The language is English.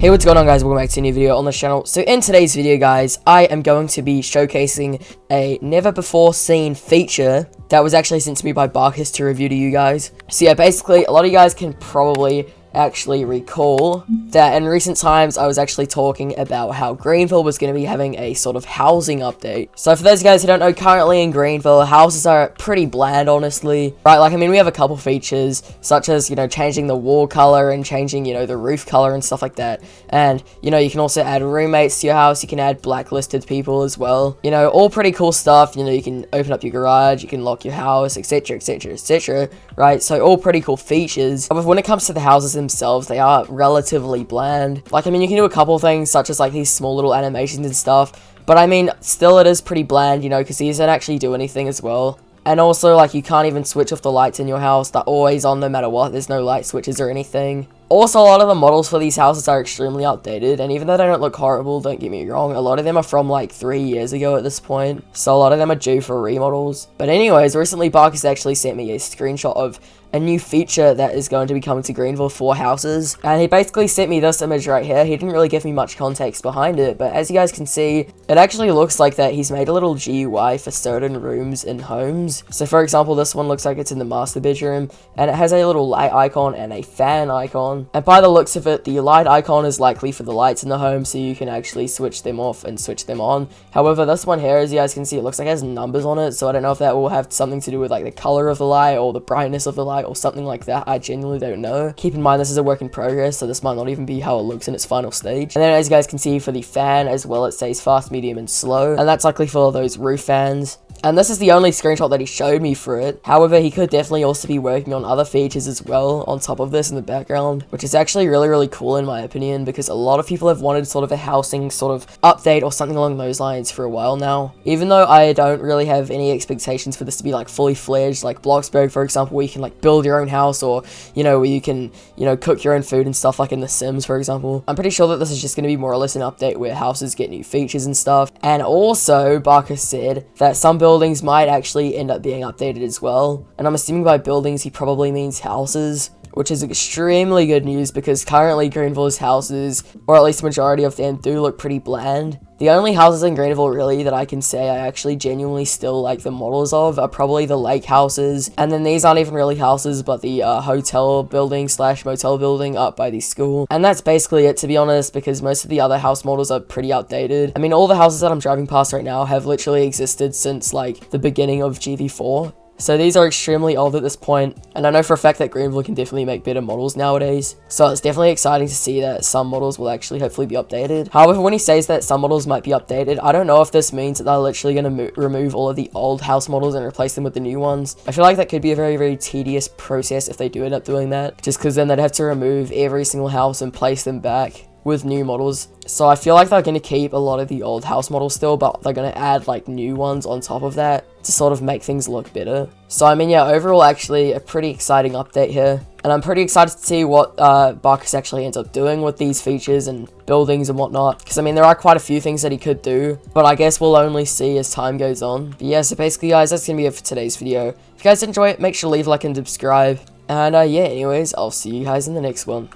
Hey, what's going on, guys? Welcome back to a new video on the channel. So in today's video, guys, I am going to be showcasing a never before seen feature that was actually sent to me by Barkus to review to you guys. So yeah, basically a lot of you guys can probably actually recall that in recent times I was actually talking about how Greenville was going to be having a sort of housing update. So for those guys who don't know, currently in Greenville, houses are pretty bland, honestly, right? Like, I mean, we have a couple features such as, you know, changing the wall color and changing, you know, the roof color and stuff like that. And, you know, you can also add roommates to your house. You can add blacklisted people as well, you know, all pretty cool stuff. You know, you can open up your garage, you can lock your house, etc, etc, etc, right? So all pretty cool features. But when it comes to the houses themselves, they are relatively bland. Like, I mean, you can do a couple things such as like these small little animations and stuff, but I mean, still it is pretty bland, you know, because these don't actually do anything as well. And also, like, you can't even switch off the lights in your house. They're always on no matter what. There's no light switches or anything. Also, a lot of the models for these houses are extremely outdated, and even though they don't look horrible, don't get me wrong, a lot of them are from like 3 years ago at this point, so a lot of them are due for remodels. But anyways, recently Barkus actually sent me a screenshot of a new feature that is going to be coming to Greenville for houses, and he basically sent me this image right here. He didn't really give me much context behind it, but as you guys can see, it actually looks like that he's made a little GUI for certain rooms in homes. So for example, this one looks like it's in the master bedroom, and it has a little light icon and a fan icon. And by the looks of it, the light icon is likely for the lights in the home, so you can actually switch them off and switch them on. However, this one here, as you guys can see, it looks like it has numbers on it, so I don't know if that will have something to do with like the color of the light or the brightness of the light or something like that. I genuinely don't know. Keep in mind, this is a work in progress, so this might not even be how it looks in its final stage. And then as you guys can see, for the fan as well, it says fast, medium, and slow, and that's likely for those roof fans. And this is the only screenshot that he showed me for it. However, he could definitely also be working on other features as well on top of this in the background, which is actually really cool in my opinion, because a lot of people have wanted sort of a housing sort of update or something along those lines for a while now. Even though I don't really have any expectations for this to be like fully fledged, like Bloxburg, for example, where you can like build your own house, or, you know, where you can, you know, cook your own food and stuff like in The Sims, for example. I'm pretty sure that this is just going to be more or less an update where houses get new features and stuff. And also, Barkus said that some buildings might actually end up being updated as well, and I'm assuming by buildings he probably means houses, which is extremely good news because currently Greenville's houses, or at least the majority of them, do look pretty bland. The only houses in Greenville really that I can say I actually genuinely still like the models of are probably the lake houses, and then these aren't even really houses but the hotel building slash motel building up by the school. And that's basically it, to be honest, because most of the other house models are pretty outdated. I mean, all the houses that I'm driving past right now have literally existed since like the beginning of GV4. So these are extremely old at this point, and I know for a fact that Greenville can definitely make better models nowadays. So it's definitely exciting to see that some models will actually hopefully be updated. However, when he says that some models might be updated, I don't know if this means that they're literally going to remove all of the old house models and replace them with the new ones. I feel like that could be a very tedious process if they do end up doing that, just because then they'd have to remove every single house and place them back with new models. So I feel like they're going to keep a lot of the old house models still, but they're going to add like new ones on top of that to sort of make things look better. So I mean, yeah, overall actually a pretty exciting update here, and I'm pretty excited to see what Barkus actually ends up doing with these features and buildings and whatnot, because I mean there are quite a few things that he could do, but I guess we'll only see as time goes on. But yeah, so basically guys, that's going to be it for today's video. If you guys enjoy it, make sure to leave a like and subscribe, and yeah, anyways, I'll see you guys in the next one.